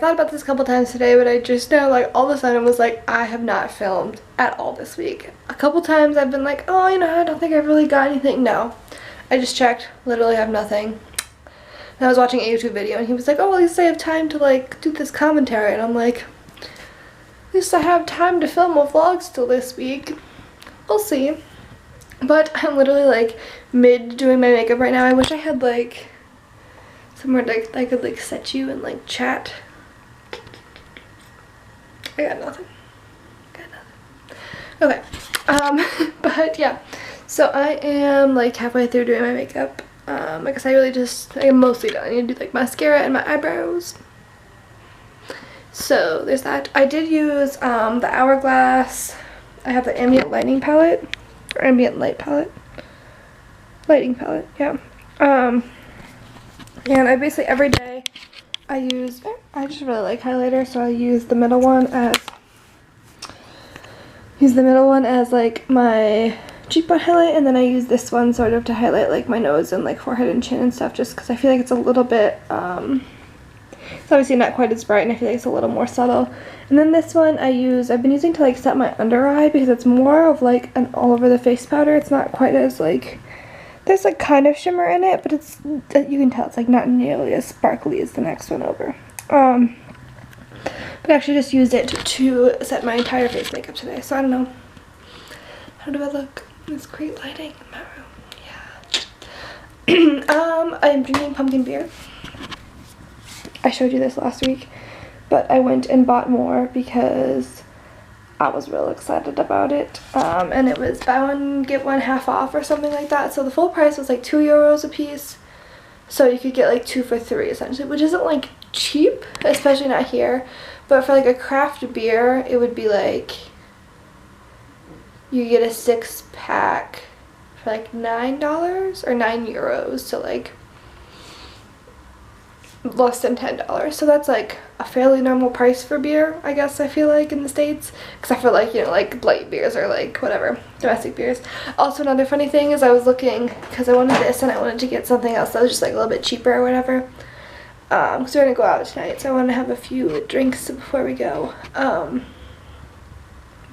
thought about this a couple times today, but I just know, like, all of a sudden was like, I have not filmed at all this week. A couple times I've been like, oh, you know, I don't think I've really got anything. No, I just checked, literally have nothing. And I was watching a YouTube video and he was like, oh, at least I have time to, like, do this commentary. And I'm like, at least I have time to film a vlog still this week. We'll see. But I'm literally, like, mid doing my makeup right now. I wish I had, like, somewhere like I could, like, set you and, like, chat. I got nothing. Okay. But yeah. So I am, like, halfway through doing my makeup. I guess I'm mostly done. I need to do, like, mascara and my eyebrows. So there's that. I did use the Hourglass. I have the ambient lighting palette. Or ambient light palette. Lighting palette, yeah. And I basically every day I just really like highlighter, so I use the middle one as like my cheekbone highlight, and then I use this one sort of to highlight like my nose and like forehead and chin and stuff, just because I feel like it's a little bit it's obviously not quite as bright, and I feel like it's a little more subtle. And then this one I've been using to like set my under eye, because it's more of like an all over the face powder. It's not quite as like, there's like kind of shimmer in it, but it's, you can tell it's like not nearly as sparkly as the next one over. But I actually just used it to set my entire face makeup today, so I don't know. How do I look? It's great lighting in my room. Yeah. I'm drinking pumpkin beer. I showed you this last week, but I went and bought more because I was real excited about it. And it was buy one get one half off or something like that. So the full price was like €2 a piece. So you could get like 2 for 3 essentially, which isn't like cheap, especially not here. But for like a craft beer, it would be like, you get a 6-pack for like $9 or €9, so like less than $10. So that's like a fairly normal price for beer, I guess, I feel like, in the States, except for like, you know, like light beers or like whatever, domestic beers. Also, another funny thing is I was looking, because I wanted this and I wanted to get something else that was just like a little bit cheaper or whatever, because we're gonna go out tonight, so I want to have a few drinks before we go.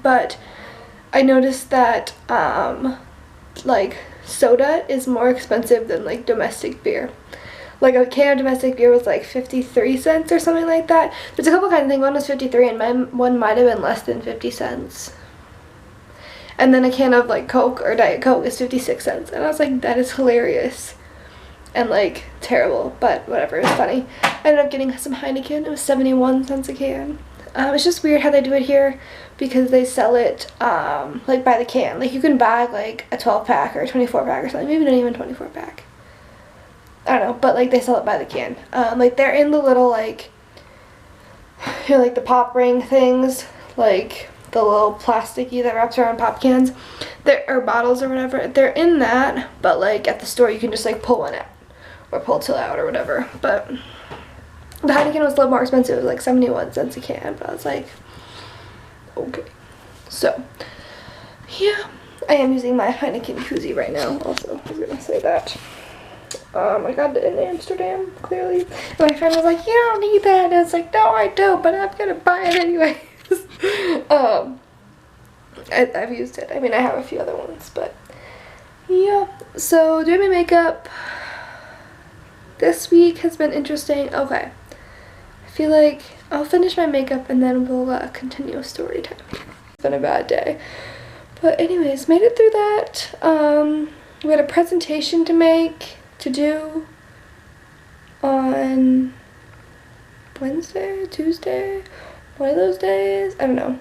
But I noticed that like soda is more expensive than like domestic beer. Like a can of domestic beer was like 53 cents or something like that. There's a couple kinds of things. One was 53 and one might have been less than 50 cents. And then a can of like Coke or Diet Coke is 56 cents. And I was like, that is hilarious. And like terrible, but whatever, it's funny. I ended up getting some Heineken. It was 71 cents a can. It's just weird how they do it here, because they sell it like by the can. Like you can buy like a 12-pack or a 24-pack or something. Maybe not even 24-pack. I don't know, but like they sell it by the can. Like they're in the little like, you know, like the pop ring things, like the little plasticky that wraps around pop cans, or bottles or whatever. They're in that, but like at the store you can just like pull one out or pull two out or whatever. But the Heineken was a little more expensive. It was like 71 cents a can, but I was like, okay. So yeah, I am using my Heineken koozie right now. Also, I was gonna say that. I got it in Amsterdam, clearly. And my friend was like, you don't need that. And I was like, no, I don't, but I'm gonna buy it anyways. I've used it. I mean, I have a few other ones, but yeah. So doing my makeup this week has been interesting. Okay. I feel like I'll finish my makeup and then we'll continue story time. It's been a bad day. But anyways, made it through that. We had a presentation to do on Wednesday, Tuesday, one of those days. I don't know.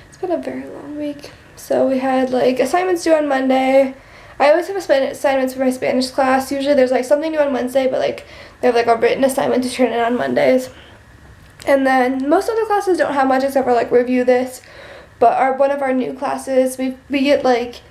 It's been a very long week. So we had like assignments due on Monday. I always have assignments for my Spanish class. Usually there's like something due on Wednesday, but like they have like a written assignment to turn in on Mondays. And then most other classes don't have much except for like review this. But one of our new classes, we get like,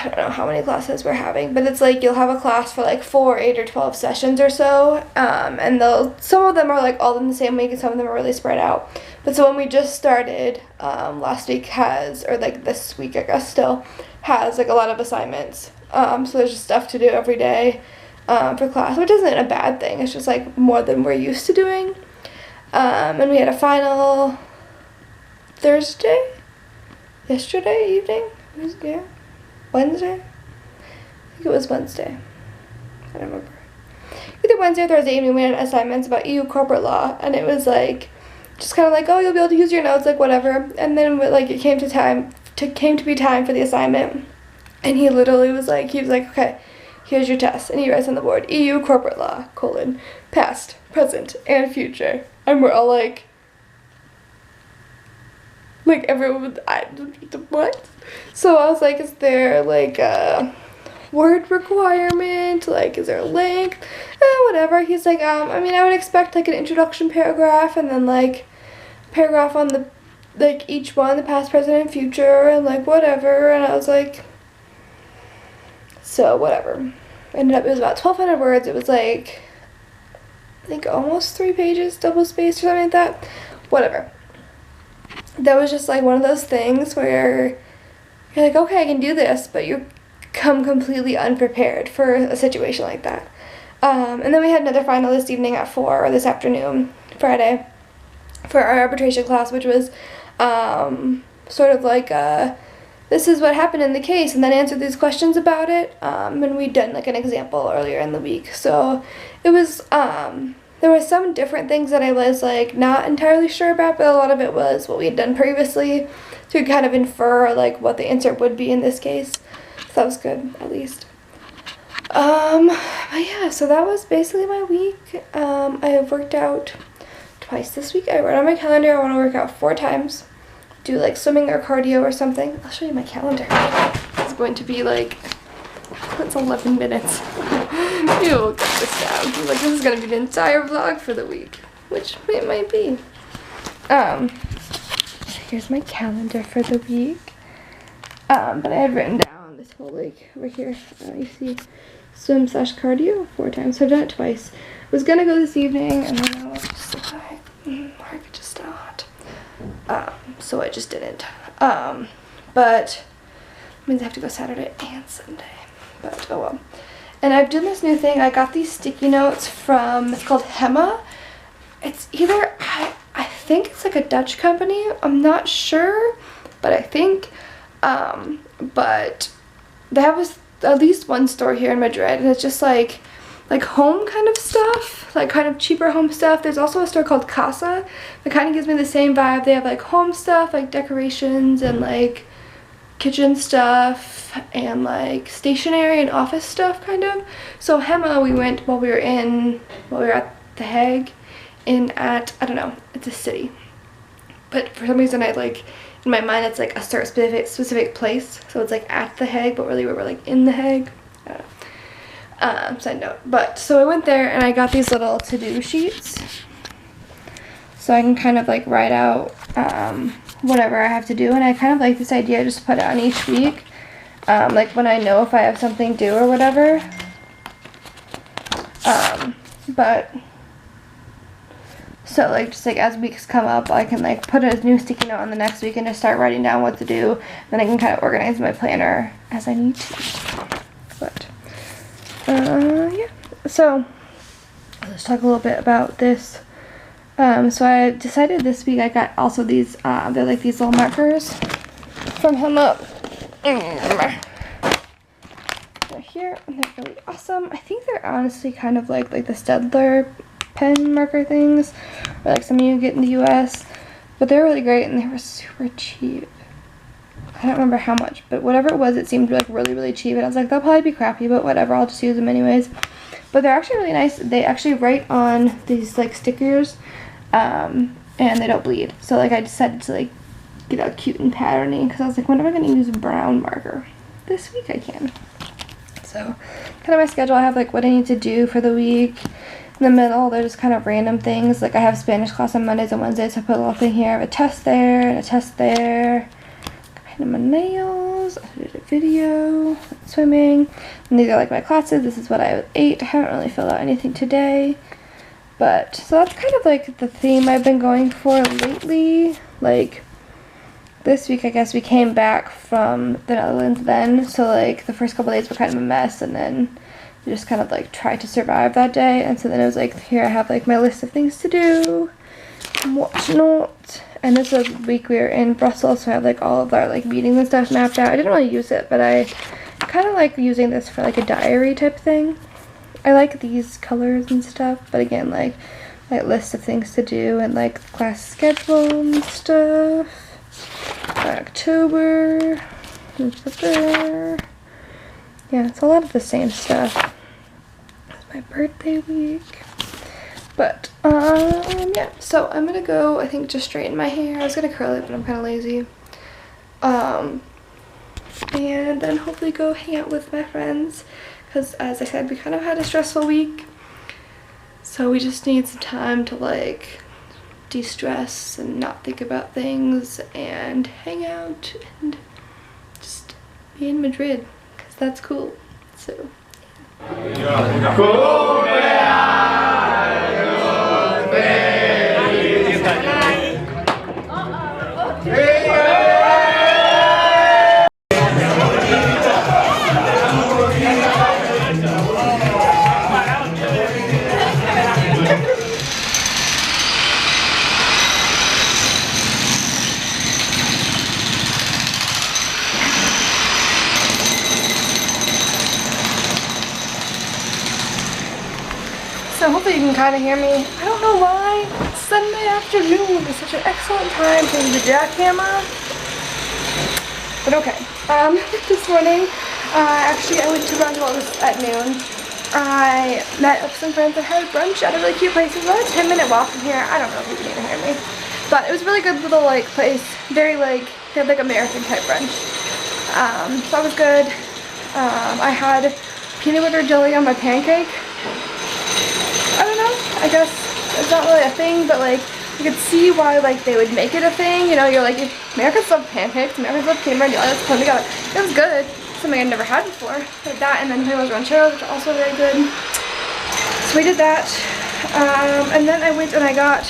I don't know how many classes we're having, but it's like you'll have a class for like 4, 8, or 12 sessions or so, and some of them are like all in the same week, and some of them are really spread out. But so when we just started last week or like this week I guess still has like a lot of assignments, so there's just stuff to do every day for class, which isn't a bad thing. It's just like more than we're used to doing. And we had a final Thursday? Yesterday evening? Yeah. Wednesday? I think it was Wednesday. I don't remember. Either Wednesday or Thursday evening we had assignments about EU corporate law, and it was like just kind of like, oh, you'll be able to use your notes, like whatever. And then like it came to be time for the assignment, and he literally was like, okay, here's your test, and he writes on the board, EU corporate law, past, present, and future. And we're all like everyone, what? So I was like, is there like a word requirement? Like, is there a length? Whatever. He's like, I mean, I would expect like an introduction paragraph, and then like a paragraph on the, like each one, the past, present, and future, and like whatever. And I was like, so whatever. Ended up, it was about 1,200 words. It was like, I think almost 3 pages, double spaced or something like that. Whatever. That was just like one of those things where you're like, okay, I can do this, but you come completely unprepared for a situation like that. And then we had another final this evening at 4, or this afternoon, Friday, for our arbitration class, which was sort of like this is what happened in the case, and then answer these questions about it. And we'd done like an example earlier in the week, so it was there were some different things that I was like not entirely sure about, but a lot of it was what we had done previously, so we kind of infer like what the answer would be in this case. So that was good, at least. But yeah, so that was basically my week. I have worked out twice this week. I wrote on my calendar I want to work out 4 times. Do like swimming or cardio or something. I'll show you my calendar. It's going to be like, it's 11 minutes. You'll get this down. Like, this is going to be the entire vlog for the week, which it might be. Here's my calendar for the week. But I had written down this whole, like, over here, you see, swim/cardio 4 times. So I've done it twice. I was gonna go this evening, and then I was just like, I could just not. So I just didn't. But it means I have to go Saturday and Sunday. But oh well. And I've done this new thing. I got these sticky notes from, it's called Hema. It's either, I think it's like a Dutch company. I'm not sure, but I think, but they have at least one store here in Madrid, and it's just like home kind of stuff, like kind of cheaper home stuff. There's also a store called Casa that kind of gives me the same vibe. They have like home stuff, like decorations and like kitchen stuff and like stationery and office stuff kind of. So Hema, we went while we were at The Hague, I don't know, it's a city. But for some reason I like, in my mind it's like a certain specific place. So it's like at The Hague, but really we were like in The Hague. I don't know. Side note. But so I went there and I got these little to-do sheets, so I can kind of like write out whatever I have to do. And I kind of like this idea, just put it on each week, like when I know if I have something due or whatever. But so like just like as weeks come up, I can like put a new sticky note on the next week and just start writing down what to do. Then I can kind of organize my planner as I need to. But yeah, so let's talk a little bit about this. So I decided this week I got also these, they're like these little markers from Hema. They're here, and they're really awesome. I think they're honestly kind of like the Staedtler pen marker things, or like some you get in the US, but they're really great and they were super cheap. I don't remember how much, but whatever it was, it seemed like really, really cheap. And I was like, they'll probably be crappy, but whatever, I'll just use them anyways. But they're actually really nice. They actually write on these like stickers, and they don't bleed. So like I decided to like get out cute and patterny, because I was like, when am I going to use a brown marker? This week I can. So kind of my schedule, I have like what I need to do for the week. In the middle, they're just kind of random things. Like I have Spanish class on Mondays and Wednesdays, so I put a little thing here. I have a test there and a test there. My nails, I did a video, swimming, and these are like my classes. This is what I ate. I haven't really filled out anything today, but so that's kind of like the theme I've been going for lately. Like this week, I guess we came back from the Netherlands then, so like the first couple days were kind of a mess, and then we just kind of like tried to survive that day. And so then it was like, here I have like my list of things to do, whatnot. And this is the week we were in Brussels, so I have like all of our like meetings and stuff mapped out. I didn't really use it, but I kind of like using this for like a diary type thing. I like these colors and stuff, but again, like list of things to do and like class schedule and stuff. October. Yeah, it's a lot of the same stuff. It's my birthday week. But, yeah, so I'm gonna go, I think, just straighten my hair. I was gonna curl it, but I'm kind of lazy. And then hopefully go hang out with my friends, because as I said, we kind of had a stressful week. So we just need some time to, like, de-stress and not think about things and hang out and just be in Madrid, because that's cool. So, so hopefully you can kind of hear me. I don't know why Sunday afternoon is such an excellent time to use the jackhammer. But okay. This morning, actually I went to brunch at noon. I met up with some friends that had brunch at a really cute place. It was about a 10-minute walk from here. I don't know if you can even hear me. But it was a really good little like place. Very like, they had like American type brunch. So that was good. I had peanut butter jelly on my pancake. I don't know, I guess it's not really a thing, but like you could see why like they would make it a thing. You know, you're like, Americans love pancakes, Americans love peanut butter jelly, let's put them together. It was good, something I'd never had before. Like that, and then Primo's rancheros, which are also very good. So we did that, and then I went and I got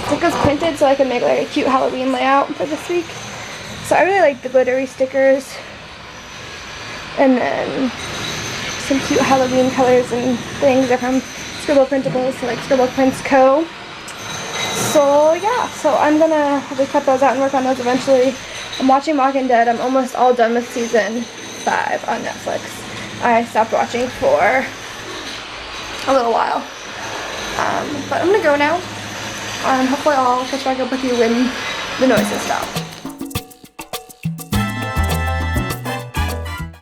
stickers printed so I could make like a cute Halloween layout for this week. So I really like the glittery stickers, and then some cute Halloween colors and things. They're from Scribble Printables, so like Scribble Prints Co. So yeah, so I'm gonna have to cut those out and work on those eventually. I'm watching Walking Dead. I'm almost all done with season 5 on Netflix. I stopped watching for a little while. But I'm gonna go now. And hopefully I'll catch back up with you when the noises stop.